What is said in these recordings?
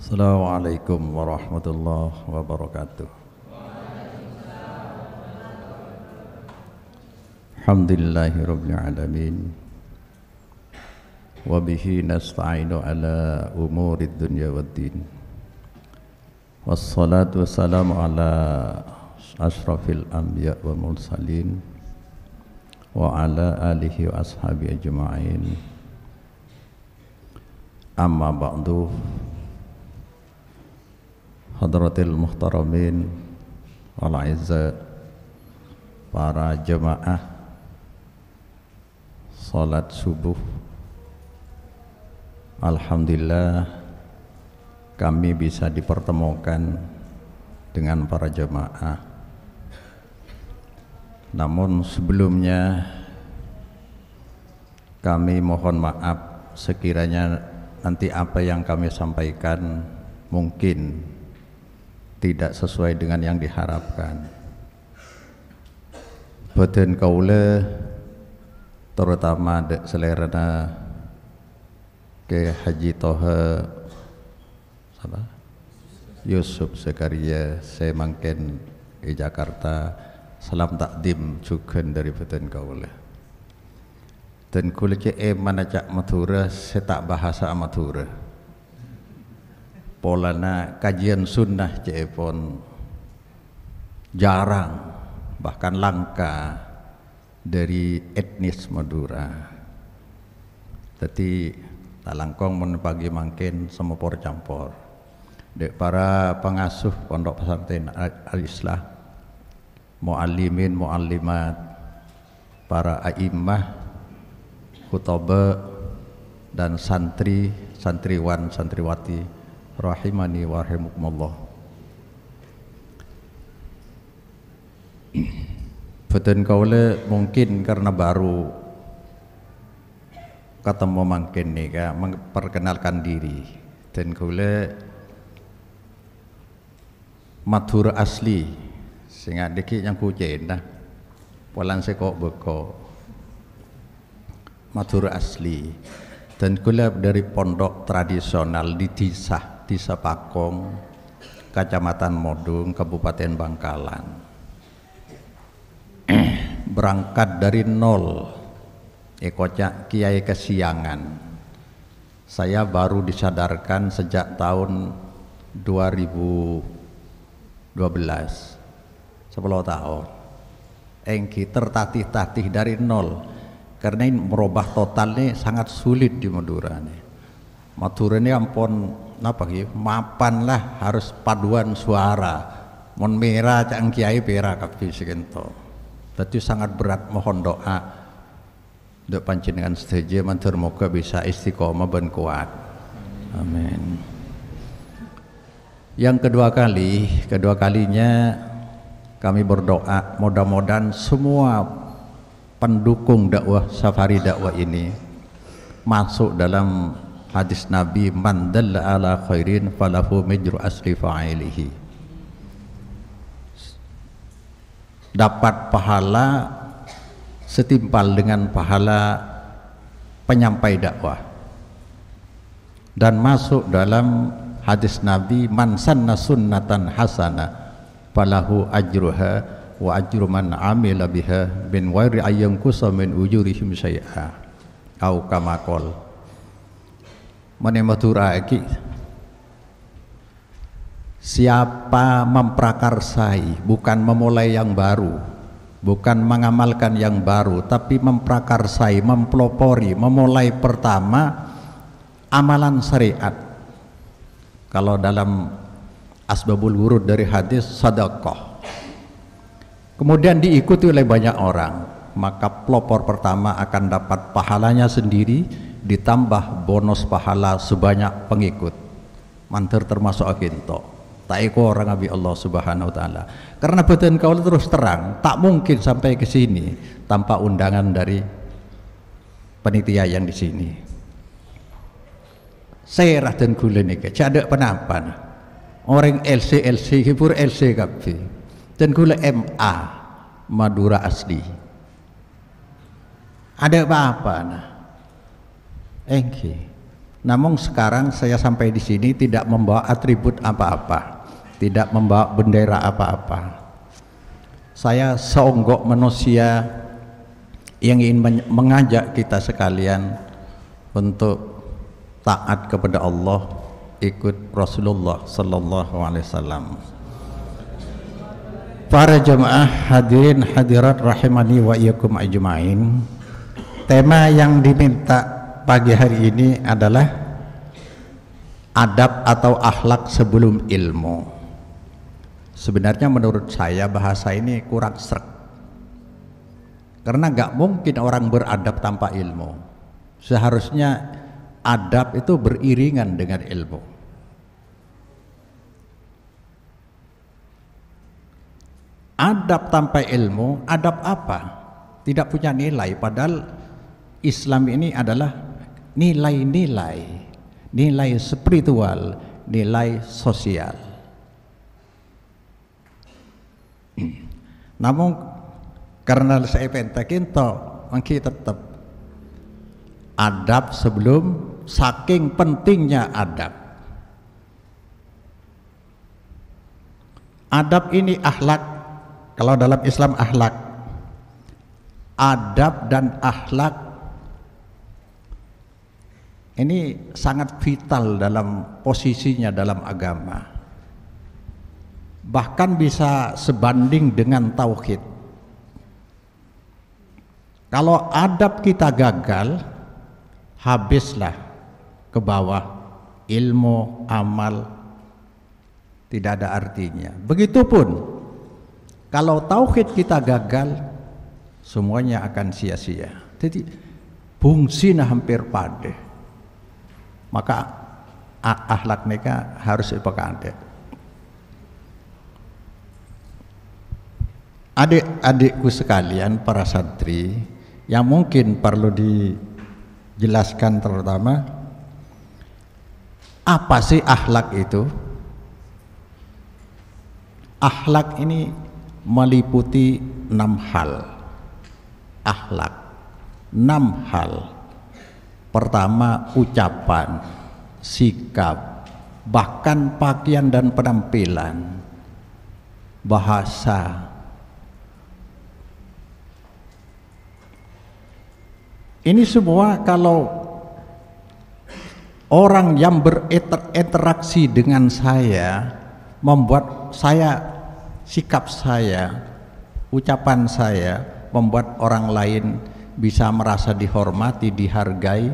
Assalamualaikum warahmatullahi wabarakatuh. Alhamdulillahirabbil alamin. Wa bihi nasta'inu ala umurid dunya waddin. Wassalatu wassalamu ala asyrafil anbiya wal mursalin wa ala alihi wa ashabi ajma'in. Amma ba'du. Hadratil muhtaramin wal aizza, para jemaah salat subuh, alhamdulillah kami bisa dipertemukan dengan para jemaah. Namun sebelumnya kami mohon maaf sekiranya nanti apa yang kami sampaikan mungkin tidak sesuai dengan yang diharapkan. Boten kaula terutama selerana ke Haji Toha Yusuf Zakaria saya mangken di Jakarta, salam takdim juga dari boten kaula. Dan kula ce manajak Madura saya tak bahasa Madura. Polana kajian sunnah pun jarang, bahkan langka dari etnis Madura. Jadi tak langkong menepagi mangkin semua por campur. Dek para pengasuh pondok pesantren al-Islah, muallimin, muallimat, para a'immah, khutbah dan santri, santriwan, santriwati rahimani wa rahimakumullah. Boten kaula mungkin karena baru ketemu mangken nika memperkenalkan diri, dan kaula Madura asli sehingga dikit yang kucen dah polan sekok beko Madura asli, dan kaula dari pondok tradisional di Desa Pakong, Kecamatan Modung, Kabupaten Bangkalan. Berangkat dari nol, ekocak Kiai Kesiangan. Saya baru disadarkan sejak tahun 2012, 10 tahun. Engki tertatih-tatih dari nol, karena ini merubah totalnya sangat sulit di Madura nih. Madura ini ampun napa ki mapan lah, harus paduan suara mon merah cang kiai pera kapi sekento. Tapi sangat berat, mohon doa dok panjenengan setuju mantur moga bisa istiqomah ben kuat, amin. Yang kedua kalinya kami berdoa mudah-mudahan semua pendukung dakwah safari dakwah ini masuk dalam hadis Nabi, man dalla ala khairin falahu mijru asli fa'ilihi, dapat pahala setimpal dengan pahala penyampai dakwah, dan masuk dalam hadis Nabi, man sanna sunnatan hasana falahu ajruha wa ajru man amila biha bin ghairi ayyunkusa min ujurihim syai'a au kama qol. Madura iki siapa memprakarsai, bukan memulai yang baru, bukan mengamalkan yang baru, tapi memprakarsai, mempelopori, memulai pertama amalan syariat. Kalau dalam asbabul wurud dari hadis sedekah, kemudian diikuti oleh banyak orang, maka pelopor pertama akan dapat pahalanya sendiri, ditambah bonus pahala sebanyak pengikut. Manter termasuk akinto tak iko orang abi Allah subhanahu wa ta'ala. Karena boten kaula terus terang tak mungkin sampai ke sini tanpa undangan dari panitia yang di sini. Saya dan kula niki cak ada penampan orang LC hibur LC kabeh, dan kula MA Madura asli. Ada apa-apa nah engki Namun sekarang saya sampai di sini tidak membawa atribut apa-apa, tidak membawa bendera apa-apa. Saya seonggok manusia yang ingin mengajak kita sekalian untuk taat kepada Allah, ikut Rasulullah sallallahu alaihi wasallam. Para jemaah hadirin hadirat rahimani wa iyyakum ajmain. Tema yang diminta pagi hari ini adalah adab atau akhlak sebelum ilmu. Sebenarnya menurut saya bahasa ini kurang sreg, karena gak mungkin orang beradab tanpa ilmu. Seharusnya adab itu beriringan dengan ilmu. Adab tanpa ilmu, adab apa? Tidak punya nilai. Padahal Islam ini adalah nilai-nilai, nilai spiritual, nilai sosial. Namun karena saya pentakin mungkin tetap adab sebelum, saking pentingnya adab. Adab ini akhlak. Kalau dalam Islam akhlak, adab dan akhlak ini sangat vital dalam posisinya dalam agama. Bahkan bisa sebanding dengan tauhid. Kalau adab kita gagal, habislah ke bawah, ilmu, amal tidak ada artinya. Begitupun kalau tauhid kita gagal, semuanya akan sia-sia. Jadi fungsina hampir pada. Maka akhlak mereka harus dipakai. Adik-adikku sekalian, para santri, yang mungkin perlu dijelaskan terutama, apa sih akhlak itu? Akhlak ini meliputi 6 hal. Akhlak 6 hal. Pertama, ucapan, sikap, bahkan pakaian dan penampilan, bahasa. Ini semua kalau orang yang berinteraksi dengan saya, membuat saya, sikap saya, ucapan saya membuat orang lain bisa merasa dihormati, dihargai,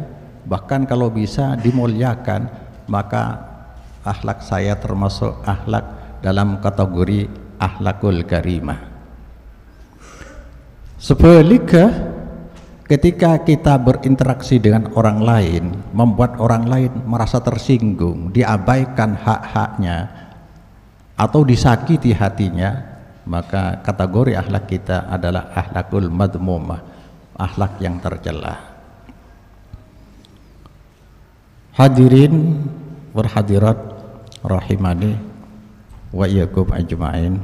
bahkan kalau bisa dimuliakan, maka akhlak saya termasuk akhlak dalam kategori akhlakul karimah. Sebaliknya, ketika kita berinteraksi dengan orang lain, membuat orang lain merasa tersinggung, diabaikan hak-haknya, atau disakiti hatinya, maka kategori akhlak kita adalah akhlakul madmumah, akhlak yang tercela. Hadirin berhadirat rahimani wa iyyakum ajmain.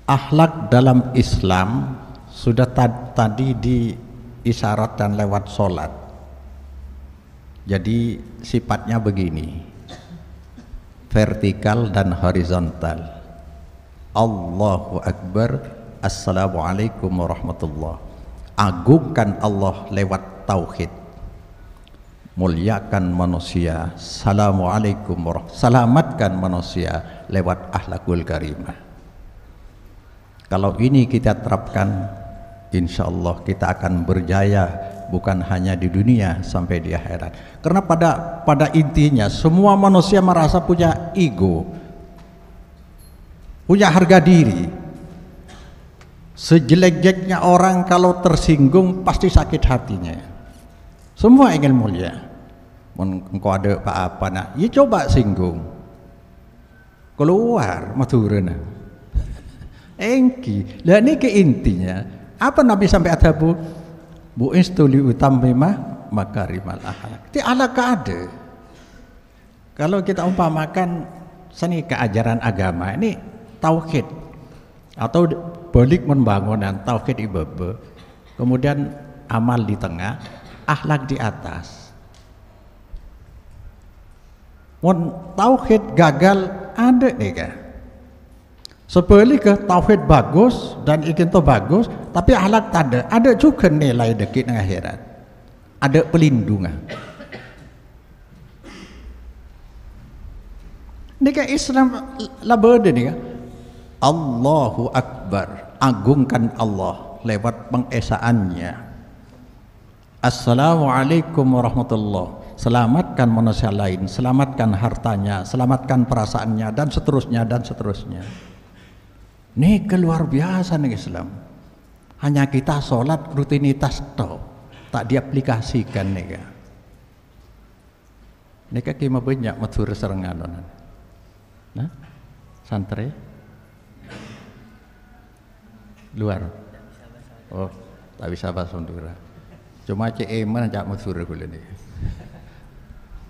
Akhlak dalam Islam sudah tadi diisyaratkan lewat sholat. Jadi sifatnya begini, vertikal dan horizontal. Allahu Akbar, Assalamualaikum warahmatullah. Agungkan Allah lewat tauhid, muliakan manusia, Assalamualaikum warahmatullah. Selamatkan manusia lewat akhlakul karimah. Kalau ini kita terapkan, insya Allah kita akan berjaya, bukan hanya di dunia sampai di akhirat. Karena pada intinya semua manusia merasa punya ego, punya harga diri. Sejelek-jeleknya orang kalau tersinggung pasti sakit hatinya. Semua ingin mulia. Engkau ada apa-apa nak, ya coba singgung, keluar maturana. Engki, lah ini ke intinya. Apa Nabi sampai adhabu? Bu'istu liutammima makarimal akhlak. Itu akhlak ada. Kalau kita umpamakan seni keajaran agama ini tauhid atau balik membangunan tauhid ibadah, kemudian amal di tengah, akhlak di atas. Mun tauhid gagal ada nih kah? Sebaliknya tauhid bagus dan ikin to bagus, tapi akhlak tak ada juga nilai deket akhirat. Ada pelindungan. Ini kan Islam labada nih kan? Allahu Akbar, agungkan Allah lewat pengesaannya. Assalamualaikum warahmatullahi. Selamatkan manusia lain, selamatkan hartanya, selamatkan perasaannya, dan seterusnya dan seterusnya. Ini luar biasa nih Islam. Hanya kita sholat rutinitas toh, tak diaplikasikan nih kan. Ini kan kima banyak matur serengan. Nah, santri luar. Oh, tak bisa bahasa Sundura. Cuma cek eman cak matur kulo nih.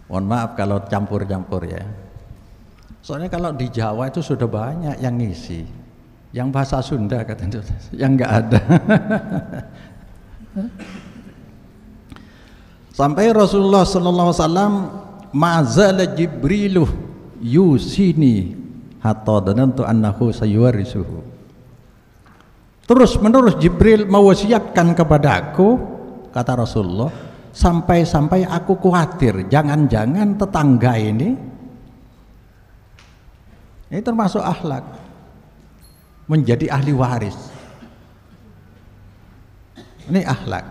Mohon maaf kalau campur-campur ya. Soalnya kalau di Jawa itu sudah banyak yang ngisi. Yang bahasa Sunda katanya, yang enggak ada. Sampai Rasulullah sallallahu alaihi wasallam ma'zala Jibrilu yusini hatta danantu annahu sayuwarisuhu. Terus menerus Jibril mewasiatkan kepadaku, kata Rasulullah, sampai-sampai aku khawatir jangan-jangan tetangga ini termasuk akhlak menjadi ahli waris. Ini akhlak.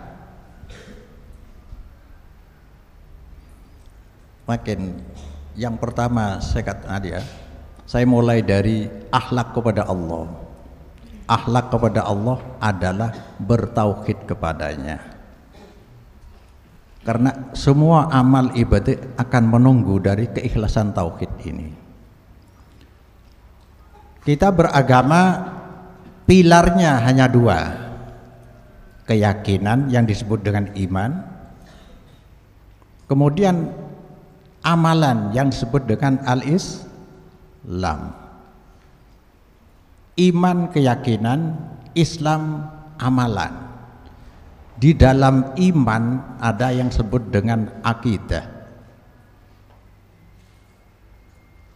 Makin yang pertama saya kata dia, saya mulai dari akhlak kepada Allah. Akhlak kepada Allah adalah bertauhid kepadanya. Karena semua amal ibadah akan menunggu dari keikhlasan tauhid ini. Kita beragama pilarnya hanya dua. Keyakinan yang disebut dengan iman. Kemudian amalan yang disebut dengan al-Islam. Iman keyakinan, Islam amalan. Di dalam iman ada yang disebut dengan akidah.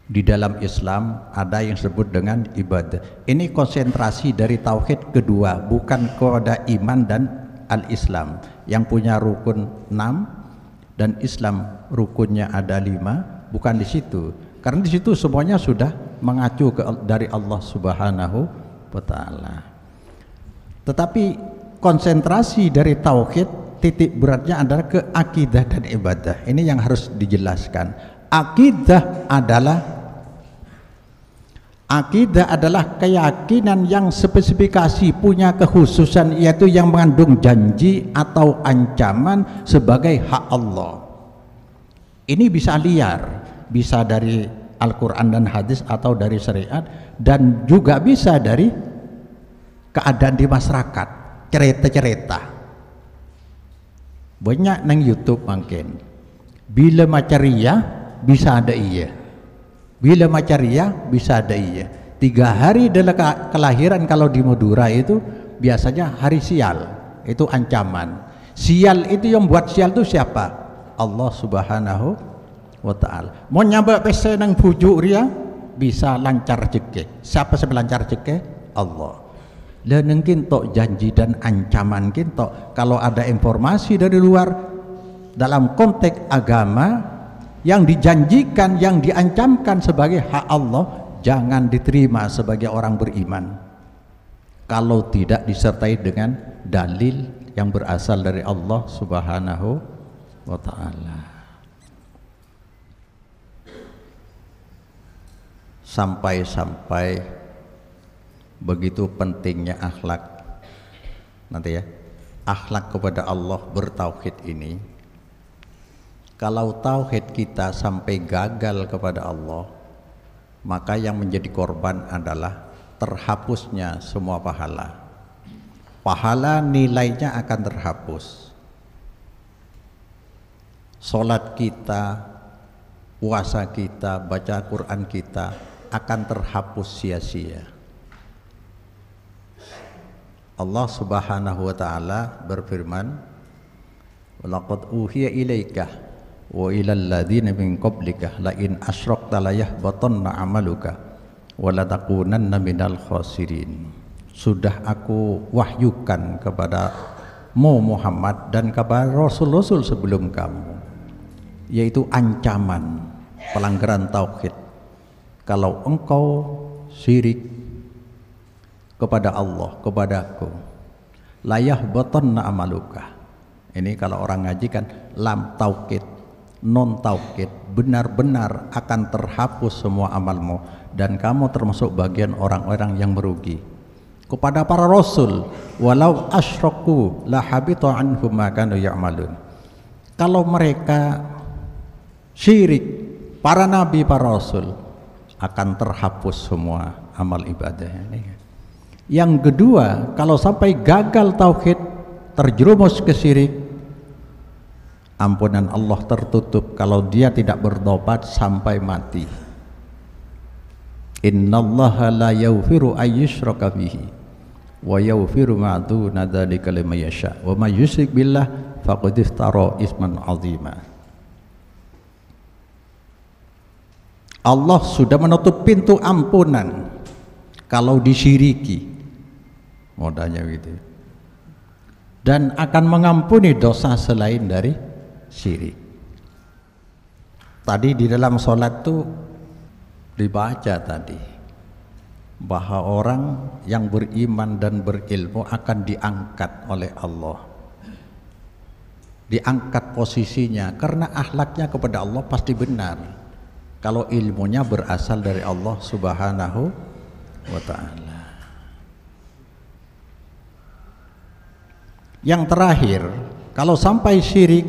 Di dalam Islam ada yang disebut dengan ibadah. Ini konsentrasi dari tauhid kedua, bukan kepada iman dan al-Islam yang punya rukun 6 dan Islam rukunnya ada 5, bukan di situ. Karena di situ semuanya sudah mengacu dari Allah Subhanahu wa taala. Tetapi konsentrasi dari tauhid titik beratnya adalah ke akidah dan ibadah. Ini yang harus dijelaskan. Akidah adalah keyakinan yang spesifikasi punya kekhususan, yaitu yang mengandung janji atau ancaman sebagai hak Allah. Ini bisa liar, bisa dari Al-Quran dan hadis atau dari syariat, dan juga bisa dari keadaan di masyarakat, cerita-cerita. Banyak nang YouTube mungkin. Bila macaria bisa ada iya. Bila macaria bisa ada iya. 3 hari dalam kelahiran kalau di Madura itu biasanya hari sial, itu ancaman. Sial itu yang buat sial itu siapa? Allah Subhanahu wa taala. Mau nyampe pese nang bujuk ria bisa lancar rezeki. Siapa yang lancar rezeki? Allah. Dan mungkin tok janji dan ancaman kita kalau ada informasi dari luar dalam konteks agama yang dijanjikan, yang diancamkan sebagai hak Allah, jangan diterima sebagai orang beriman kalau tidak disertai dengan dalil yang berasal dari Allah Subhanahu wa taala. Sampai-sampai begitu pentingnya akhlak nanti ya, akhlak kepada Allah, bertauhid ini. Kalau tauhid kita sampai gagal kepada Allah, maka yang menjadi korban adalah terhapusnya semua pahala. Pahala nilainya akan terhapus. Salat kita, puasa kita, baca Quran kita akan terhapus sia-sia. Allah Subhanahu wa taala berfirman, "Walaqad uhiya ilaika wa ilal ladzina min qablika la in asyrakta la yahbatanna 'amaluka wa la takunanna minal khasirin. Sudah aku wahyukan kepadamu Muhammad dan kepada rasul-rasul sebelum kamu, yaitu ancaman pelanggaran tauhid. Kalau engkau syirik kepada Allah, kepadaku, la yahbatanna amaluka. Ini kalau orang ngaji kan lam taukid, non taukid, benar-benar akan terhapus semua amalmu dan kamu termasuk bagian orang-orang yang merugi. Kepada para rasul, walau asyraku la habita anhum ma kanu ya'malun. Kalau mereka syirik, para nabi, para rasul, akan terhapus semua amal ibadahnya. Yang kedua, kalau sampai gagal tauhid, terjerumus ke syirik, ampunan Allah tertutup kalau dia tidak bertobat sampai mati. Innallaha la yaghfiru ayyushraka bihi wa yaghfiru ma duna dzalika liman yasha wa may yusyrik billah faqad iftara isman 'azima. Allah sudah menutup pintu ampunan kalau disyiriki, modalnya gitu, dan akan mengampuni dosa selain dari syirik. Tadi di dalam sholat tuh dibaca tadi bahwa orang yang beriman dan berilmu akan diangkat oleh Allah, diangkat posisinya karena akhlaknya kepada Allah pasti benar kalau ilmunya berasal dari Allah Subhanahu wa ta'ala. Yang terakhir, kalau sampai syirik,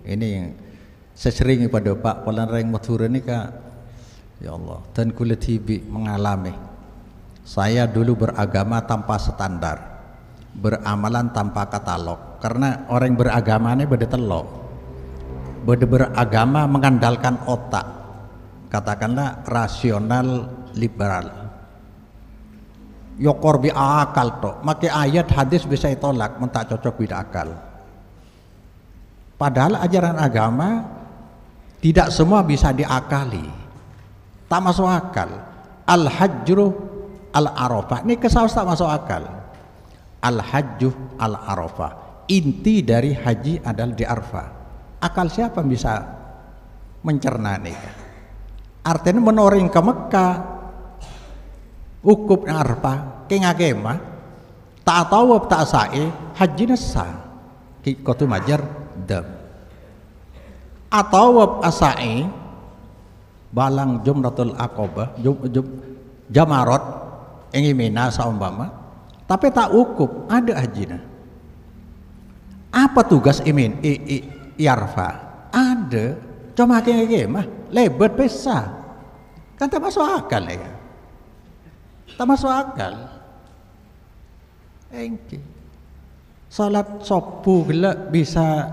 ini saya sering pada Pak Polanreng Madura ini Kak, ya Allah, dan kulit hibi mengalami. Saya dulu beragama tanpa standar, beramalan tanpa katalog, karena orang yang beragama ini beda telok, beda beragama mengandalkan otak, katakanlah rasional liberal, yokor bi akal toh, make ayat hadis bisa ditolak, mentak cocok bida akal. Padahal ajaran agama tidak semua bisa diakali, tak masuk akal. Al-hajru al-arafah, ini kesaus tak masuk akal. Al-hajju al-arafah, inti dari haji adalah di Arafah. Akal siapa bisa mencerna ini? Artinya menoring ke Mekah, ukub Arafah, kengagema, tak tahu tak sa'i, haji nasa, kikotu majar dam. Atau asai, balang jumratul aqabah, jamarot, ingimina saumpama, tapi tak ukub, ada hajina. Apa tugas imin Arafah? Ada, cuma kengagema, lebat besar, kan tak masuk akal ya. Tak masuk akal. Engke. Salat sopu gelak bisa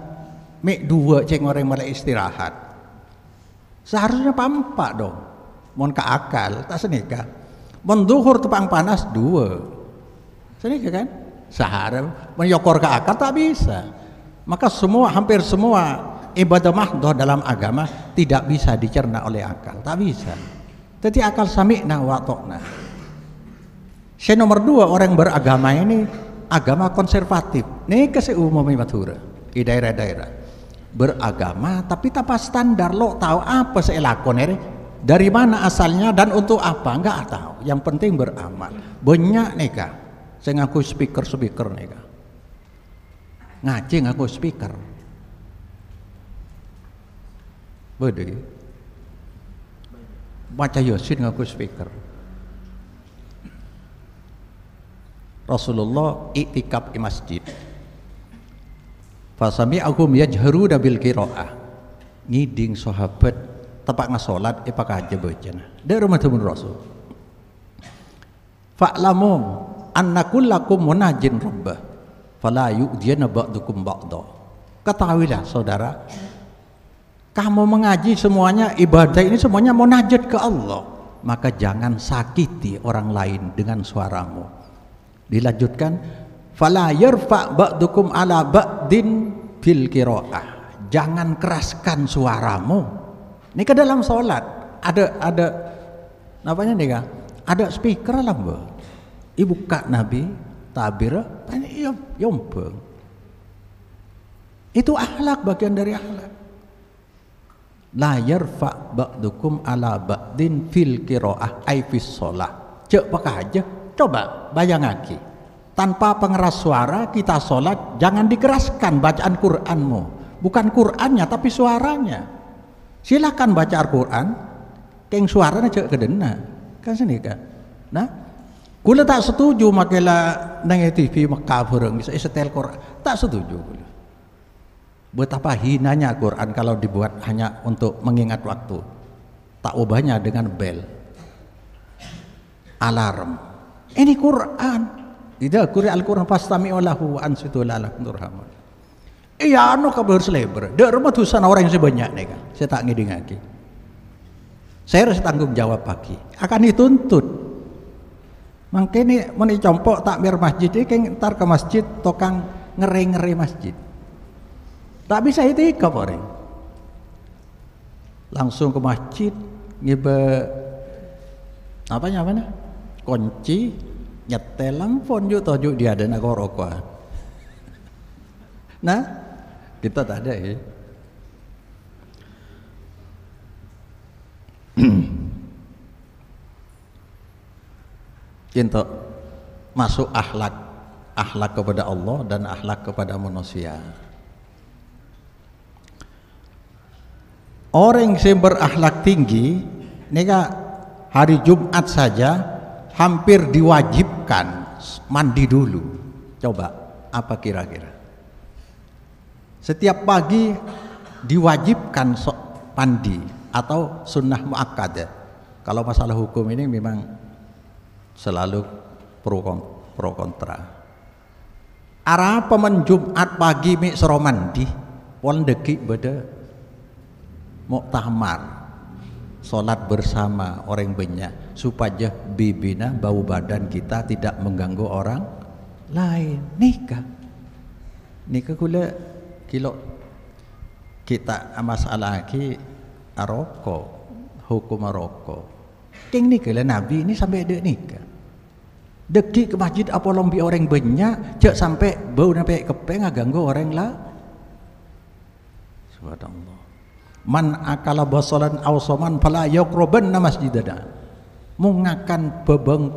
mek dua ceng orang malah istirahat. Seharusnya pampak dong. Mon ka akal tak senika. Mon duhur tepang panas dua. Senika kan? Seharusnya menyokor ke akal tak bisa. Maka hampir semua ibadah mahdoh dalam agama tidak bisa dicerna oleh akal, tak bisa. Jadi akal sami'na wa ta'na. Saya nomor dua, orang beragama ini agama konservatif. Nih kasih umum Madura di daerah-daerah beragama tapi tanpa standar. Lo tahu apa saya lakon ini? Dari mana asalnya dan untuk apa? Enggak tahu. Yang penting beramal. Banyak nih kak. Saya ngaku speaker nih kak. Ngaji ngaku speaker. Bede. Baca Yasin ngaku speaker. Rasulullah iktikaf di masjid. Fasami'ahum yajharuna bil qiraah. Ngiding sahabat tepak ngasolat pakai aja bacana. Dari rumah temen Rasul. Fa'lamu anna kullakum munajin rabbah fala yu'diyana ba'dukum ba'da. Ketahuilah saudara, kamu mengaji semuanya, ibadah ini semuanya munajat ke Allah, maka jangan sakiti orang lain dengan suaramu. Dilanjutkan, fala yarfa ba'dukum ala ba'din fil qiraah. jangan keraskan suaramu. Ini ke dalam sholat ada namanya nih kan, ada speaker lah bu. Ibu kak Nabi tabir, ini yompeng. Itu akhlak, bagian dari akhlak. La yarfa ba'dukum ala ba'din fil qiraah ay fis shalah. Cek pakai aja. Coba bayang lagi. Tanpa pengeras suara kita sholat, jangan dikeraskan bacaan Qur'anmu. Bukan Qur'annya tapi suaranya. Silakan baca Al-Qur'an, keng suaranya cek kedena. Kan sini kan. Nah, kula tak setuju makailah nang TV Mekah bareng bisa setel Qur'an. Tak setuju kula. Betapa hinanya Quran kalau dibuat hanya untuk mengingat waktu. Tak ubahnya dengan bel, alarm. Ini Quran. Tidak Quran Al-Quran pastami'u lahu wa ansitu la'allakum turhamun. Iya anu kabar seleber. Dak rumah tusan orang yang sebanyak nih kan. Saya tak ngiding lagi. Saya harus tanggung jawab pagi. Akan dituntut. Makanya ini compok takmir masjid ini ntar ke masjid tokang ngeri-ngeri masjid. Tak bisa itikaf orang. Langsung ke masjid ngibe apa kunci nyetel lampon juga tojuk dia ada nak rokok. Nah, kita tak ada ya. Untuk masuk akhlak kepada Allah dan akhlak kepada manusia. Orang yang berakhlak tinggi, nega hari Jumat saja hampir diwajibkan mandi dulu. Coba, apa kira-kira? Setiap pagi diwajibkan mandi atau sunnah muakkad. Kalau masalah hukum ini memang selalu pro kontra. Arah pemen Jumat pagi mik sero mandi, pon deki beda muktamar, sholat bersama orang banyak supaya bibina bau badan kita tidak mengganggu orang lain. Nikah kula kilo kita masalah lagi rokok, hukum rokok. King nikah lah Nabi ini sampai ada nikah. Deki ke masjid apa lombi orang banyak, cek sampai bau sampai kepeng ganggu orang lah. Subhanallah. Man akala basalan aw soman fala yaqrabanna masjidana. Mengakan bebeng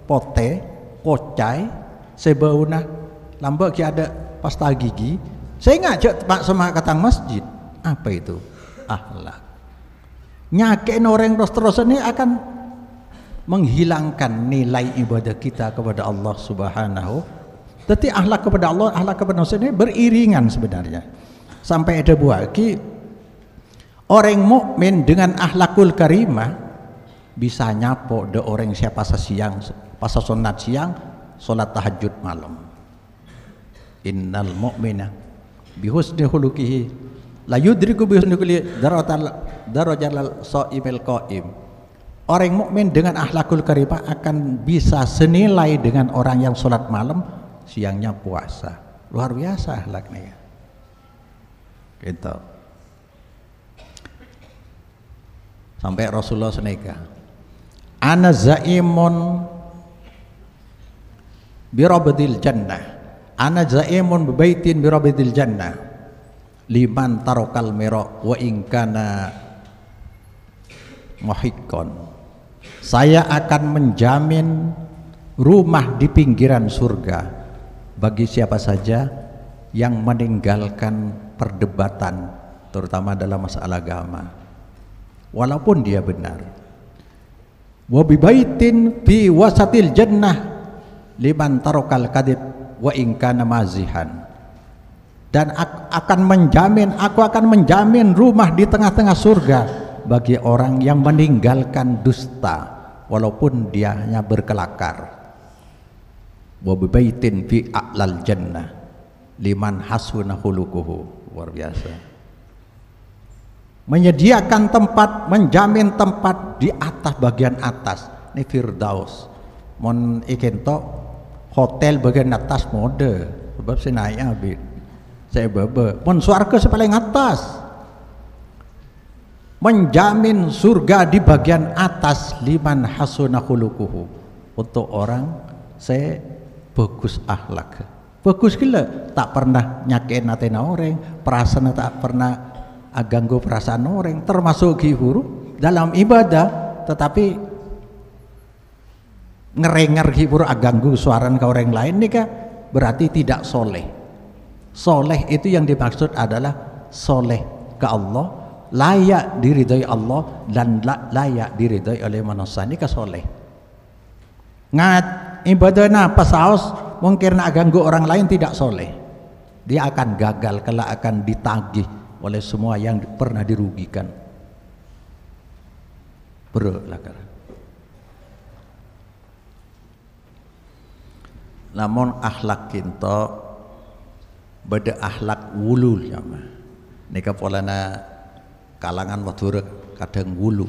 pote kocai sebauna lambak ki ada pasta gigi. Saya ngajak Pak sama katang masjid. Apa itu? Akhlak. Nyakein orang terus-terusan ini akan menghilangkan nilai ibadah kita kepada Allah Subhanahu. Tapi akhlak kepada Allah, akhlak kepada manusia ini beriringan sebenarnya. Sampai ada buah ki orang mukmin dengan akhlakul karimah bisa nyapo de orang siapa siang, pas sunat siang, salat tahajud malam. Innal mu'mina bihusni khuluqihi la yudriku bihusni khuluqihi darajatal shaimil qaim. Orang mukmin dengan akhlakul karimah akan bisa senilai dengan orang yang salat malam, siangnya puasa. Luar biasa akhlaknya. Gitu. Sampai Rasulullah seneka ana zaimun birabdil jannah, ana zaimun bibaitin birabdil jannah liman tarakal mira wa in kana muhiqqan. Saya akan menjamin rumah di pinggiran surga bagi siapa saja yang meninggalkan perdebatan terutama dalam masalah agama walaupun dia benar. Wa bibaitin fi wasatil jannah liman tarakal kadhib wa in kana mazihan. Dan aku akan menjamin rumah di tengah-tengah surga bagi orang yang meninggalkan dusta walaupun dia hanya berkelakar. Wa bibaitin fi a'lal jannah liman hasuna khuluquhu. Luar biasa. Menyediakan tempat, menjamin tempat di atas, bagian atas ini Firdaus. Mon ikento hotel bagian atas mode sebab saya naik abis saya bebe pun swarga sepaling atas, menjamin surga di bagian atas liman hasuna khuluquhu, untuk orang saya bagus akhlak, bagus gila, tak pernah nyakitin hati orang, perasaan tak pernah ganggu perasaan orang, termasuk hibur dalam ibadah, tetapi ngerenger hibur ganggu suara ke orang lain nih kah, berarti tidak soleh. Soleh itu yang dimaksud adalah soleh ke Allah, layak diridhoi Allah dan layak diridhoi oleh manusia. Ini kesoleh. Ngat ibadahnya pas saos mungkin nak ganggu orang lain tidak soleh. Dia akan gagal, kelak akan ditagih oleh semua yang pernah dirugikan. Berlakar. Namun akhlak kita beda akhlak wulul sama. Nika polana kalangan wadur kadang wulu,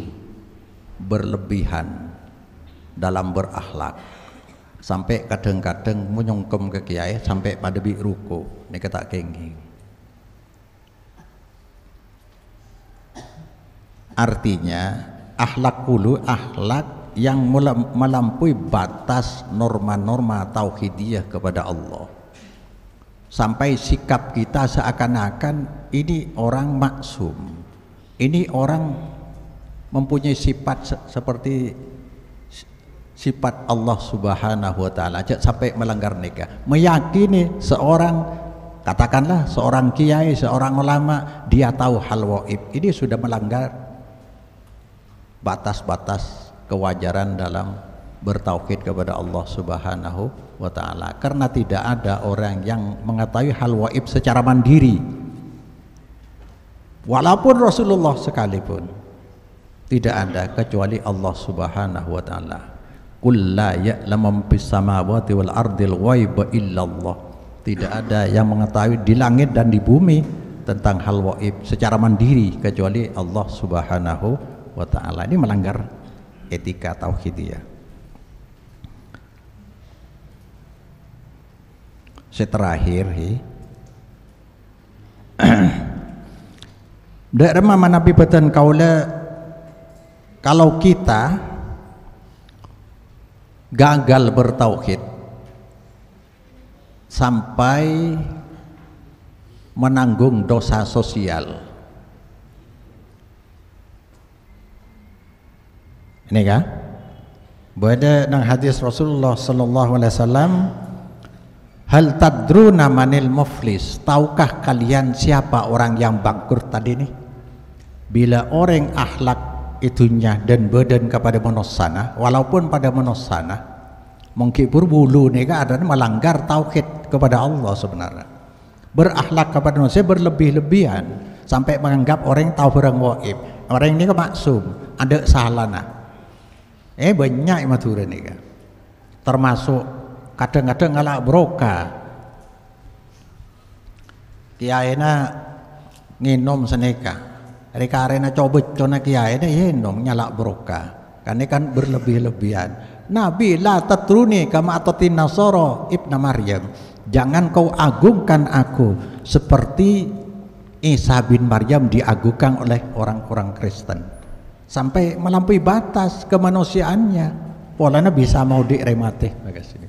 berlebihan dalam berakhlak, sampai kadang-kadang menyongkem ke kiai sampai pada bi ruku. Nika tak kenging. Artinya akhlak wulu akhlak yang melampaui batas norma-norma tauhidiyah kepada Allah, sampai sikap kita seakan-akan ini orang maksum, ini orang mempunyai sifat seperti sifat Allah Subhanahu wa taala, sampai melanggar nikah, meyakini seorang, katakanlah seorang kiai, seorang ulama, dia tahu hal waib, ini sudah melanggar batas-batas kewajaran dalam bertauhid kepada Allah Subhanahu wa taala, karena tidak ada orang yang mengetahui hal waib secara mandiri, walaupun Rasulullah sekalipun tidak ada kecuali Allah Subhanahu wa taala. Qul la ya'lamu fis samawati wal ardil ghaiba illallah, tidak ada yang mengetahui di langit dan di bumi tentang hal waib secara mandiri kecuali Allah Subhanahu wa taala. Ini melanggar etika tauhidiyah. Terakhir daerah Nabi beten kaula, kalau kita gagal bertauhid sampai menanggung dosa sosial, ini kan ada nang hadis Rasulullah sallallahu alaihi wasallam, hal tadruna manil muflis, tahukah kalian siapa orang yang bangkrut tadi nih? Bila orang akhlak itunya dan badan kepada manusia, walaupun pada manusia mungkin berbulu nih kan ada melanggar tauhid kepada Allah sebenarnya, berakhlak kepada manusia berlebih-lebihan sampai menganggap orang tahu orang waib, orang ini kan maksum, ada salahnya. Banyak maturan nih kan, termasuk kadang-kadang ngalak broka, kiainya nginum seneka, reka arena coba cona kiainya nginum nyalak broka, karena kan berlebih-lebihan. Nabi la tatruni kama atatin nasoro ibna Maryam, jangan kau agungkan aku seperti Isa bin Maryam diagungkan oleh orang-orang Kristen, sampai melampaui batas kemanusiaannya. Polanya bisa mau diremate makasih.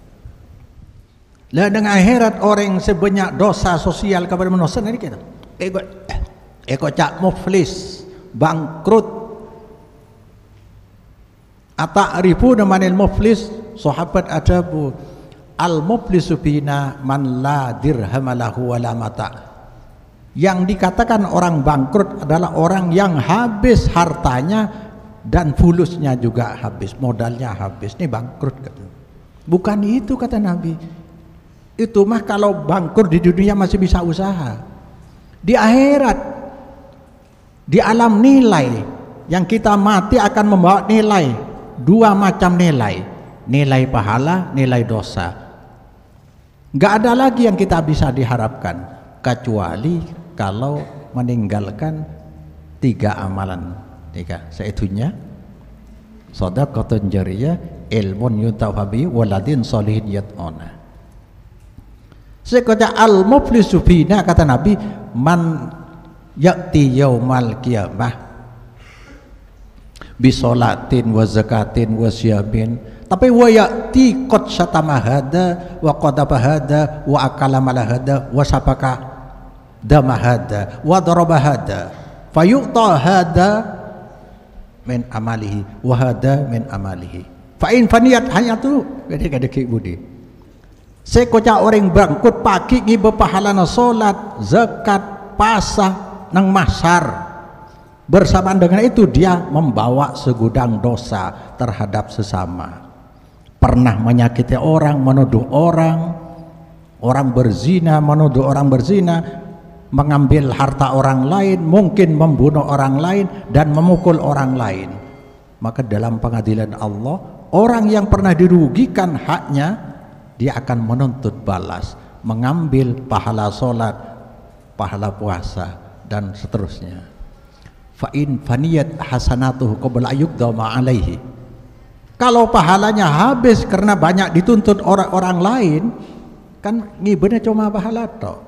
Lah dengan akhirat orang sebanyak dosa sosial kepada manusia ini kita eko cak muflis, bangkrut. Ata'rifu namanil muflis, sahabat adabu al muflisu bina man la dirham lahu wala mata. Yang dikatakan orang bangkrut adalah orang yang habis hartanya dan fulusnya juga habis, modalnya habis. Ini bangkrut kata. Bukan itu kata Nabi. Itu mah kalau bangkrut di dunia masih bisa usaha. Di akhirat, di alam nilai, yang kita mati akan membawa nilai, dua macam nilai, nilai pahala, nilai dosa. Gak ada lagi yang kita bisa diharapkan kecuali kalau meninggalkan tiga amalan. Tiga, seitunya shadaqatun jariyah, ilmun yuntafa'u bihi, waladin sholihin yad'una. Sekoca al-muflisu fina, kata Nabi, man ya'ti yaumal qiyamah bisolatin wa zakatin wa siyamin, tapi wa ya'ti qad syatama hada wa qadaba hada wa akala mala hada wa sapaka dama hada wa daraba hada fayu'ta hada min amalihi wa hada min amalihi fa in faniyat hayatu. Gede-gede ki budi sekoca orang bangkut pagi ngibe pahalana salat, zakat, pasah nang mahsyar. Bersamaan dengan itu dia membawa segudang dosa terhadap sesama. Pernah menyakiti orang, menuduh orang, orang berzina, menuduh orang berzina, mengambil harta orang lain, mungkin membunuh orang lain dan memukul orang lain. Maka dalam pengadilan Allah, orang yang pernah dirugikan haknya, dia akan menuntut balas, mengambil pahala sholat, pahala puasa, dan seterusnya. Fa'in faniyat hasanatuhu qabla yuqdama alaihi. Kalau pahalanya habis karena banyak dituntut orang-orang lain, kan ngibenya cuma pahala toh.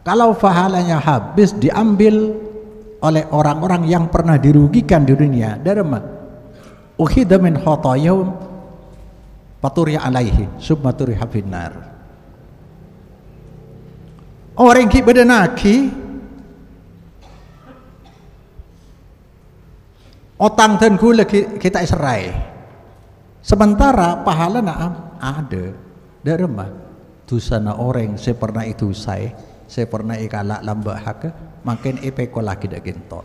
Kalau pahalanya habis diambil oleh orang-orang yang pernah dirugikan di dunia, dari mana? Ukhidha min khotoyahum paturi alaihi submaturi hafinar. Orang ki bedenaki otang dan gula kita serai, sementara pahala ada dari mana? Dusana orang saya pernah itu saya pernah ikalak lambak hak makin ipeko lagi dak gento.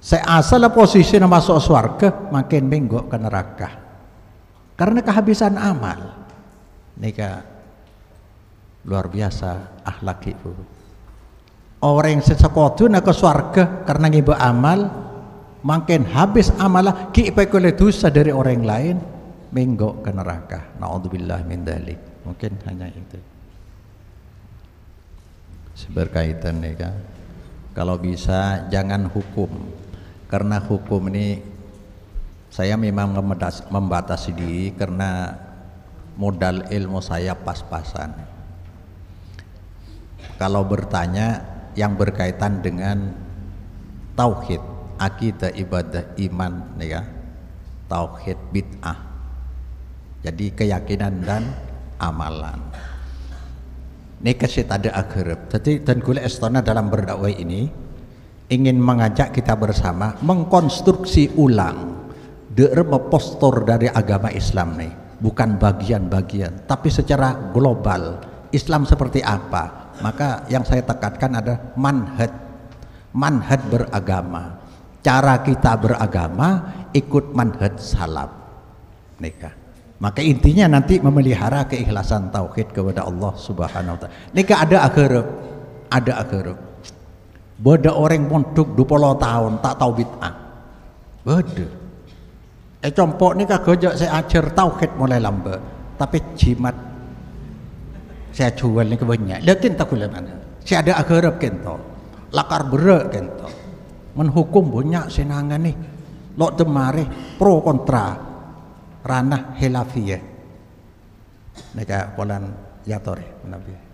Saya asal posisi masuk surga makin menggok ke neraka. Karena kehabisan amal. Nika luar biasa akhlak itu. Orang yang sesekotu nak ke surga karena ngibu amal, makin habis amalah ki pekole dosa dari orang lain, menggok ke neraka. Naudzubillah min dzalik. Mungkin hanya itu. Berkaitan nika. Kalau bisa jangan hukum. Karena hukum ini saya memang membatasi diri karena modal ilmu saya pas-pasan. Kalau bertanya yang berkaitan dengan tauhid, akidah, ibadah, iman, ya, tauhid, bid'ah. Jadi keyakinan dan amalan. Ini kasih ada akhirab. Jadi dan kula istana dalam berdakwah ini ingin mengajak kita bersama mengkonstruksi ulang postur dari agama Islam nih, bukan bagian-bagian, tapi secara global Islam seperti apa. Maka yang saya tekankan ada manhaj beragama, cara kita beragama ikut manhaj salaf nikah. Maka intinya nanti memelihara keikhlasan tauhid kepada Allah Subhanahu wa taala. Nikah ada akhirah. Beda orang mondok 20 tahun tak tahu bid'ah. Beda. Compok ni kah gojok saya ajar tauhid mulai lambat, tapi jimat saya jual ni kebanyak. Lakin tak boleh mana. Saya ada akhirap kento, lakar berak kento, menhukum banyak senangan ni. Lok temari pro kontra, ranah hilafiyah. Neka polan yatore nabi.